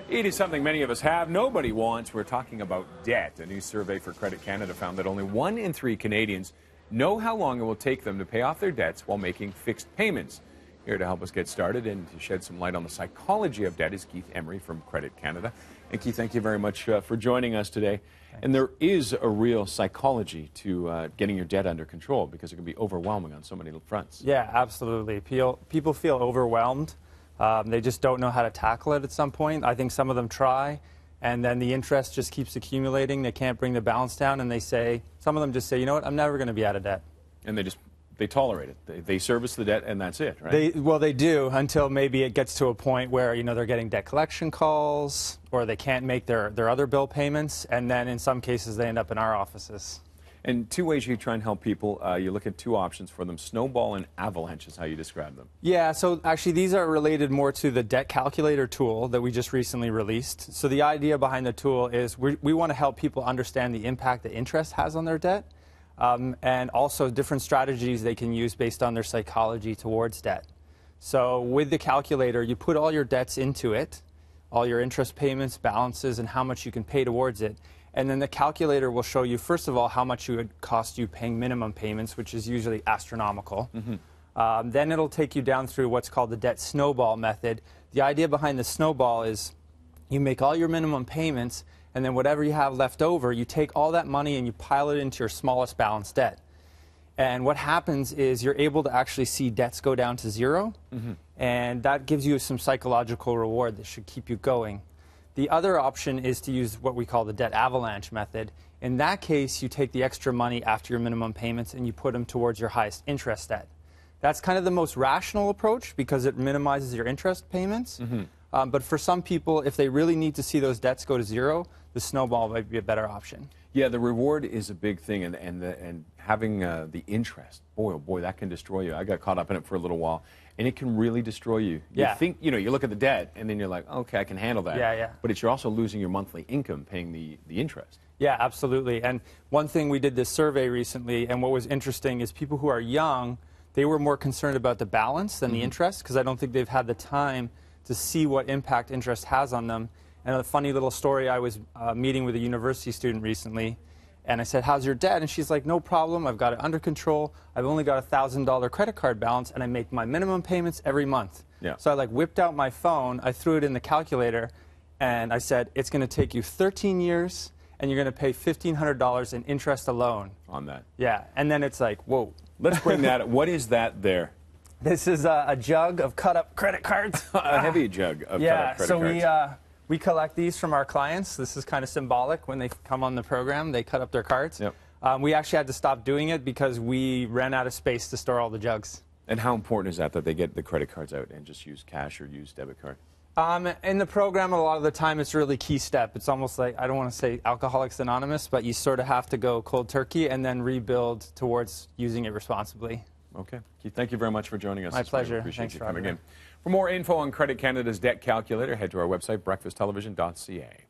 It is something many of us have, nobody wants. We're talking about debt. A new survey for Credit Canada found that only 1 in 3 Canadians know how long it will take them to pay off their debts while making fixed payments. Here to help us get started and to shed some light on the psychology of debt is Keith Emery from Credit Canada. And Keith, thank you very much for joining us today. Thanks. And there is a real psychology to getting your debt under control because it can be overwhelming on so many fronts. Yeah, absolutely. People feel overwhelmed. They just don't know how to tackle it at some point. I think some of them try, and then the interest just keeps accumulating. They can't bring the balance down, and some of them just say, you know what, I'm never going to be out of debt. And they tolerate it. They service the debt, and that's it, right? They do until maybe it gets to a point where, they're getting debt collection calls, or they can't make their other bill payments, and then in some cases they end up in our offices. And 2 ways you try and help people. You look at 2 options for them: snowball and avalanche is how you describe them. Yeah, so actually these are related more to the debt calculator tool that we just recently released. So the idea behind the tool is we want to help people understand the impact that interest has on their debt, and also different strategies they can use based on their psychology towards debt. So with the calculator, you put all your debts into it, all your interest payments, balances, and how much you can pay towards it. And then the calculator will show you, first of all, how much it would cost you paying minimum payments, which is usually astronomical. Mm-hmm. Then it'll take you down through what's called the debt snowball method. The idea behind the snowball is you make all your minimum payments, and then whatever you have left over, you take all that money and you pile it into your smallest balance debt. And what happens is you're able to actually see debts go down to 0, mm-hmm. and that gives you some psychological reward that should keep you going. The other option is to use what we call the debt avalanche method. In that case, you take the extra money after your minimum payments and you put them towards your highest interest debt. That's kind of the most rational approach because it minimizes your interest payments. Mm-hmm. But for some people, if they really need to see those debts go to 0, the snowball might be a better option. Yeah, the reward is a big thing, and having the interest, boy, oh boy, that can destroy you. I got caught up in it for a little while, and it can really destroy you. Yeah. You think, you look at the debt, and then you're like, okay, I can handle that. Yeah, yeah. But you're also losing your monthly income paying the interest. Yeah, absolutely. And one thing, we did this survey recently, and what was interesting is people who are young, they were more concerned about the balance than the interest, because I don't think they've had the time to see what impact interest has on them. And a funny little story, I was meeting with a university student recently, and I said, how's your debt? And she's like, no problem, I've got it under control. I've only got a $1,000 credit card balance, and I make my minimum payments every month. Yeah. So I whipped out my phone, I threw it in the calculator, and I said, it's going to take you 13 years, and you're going to pay $1,500 in interest alone. On that. Yeah, and then it's like, whoa. Let's bring that. What is that there? This is a jug of cut-up credit cards. A heavy jug of cut-up credit cards. Yeah, so we collect these from our clients. This is kind of symbolic. When they come on the program, they cut up their cards. Yep. We actually had to stop doing it because we ran out of space to store all the jugs. And how important is that they get the credit cards out and just use cash or use debit card? In the program, a lot of the time, it's a really key step. It's almost like, I don't want to say Alcoholics Anonymous, but you sort of have to go cold turkey and then rebuild towards using it responsibly. Okay. Keith, thank you very much for joining us. My pleasure. Appreciate Thanks you for coming having me. in. For more info on Credit Canada's debt calculator, head to our website, breakfasttelevision.ca.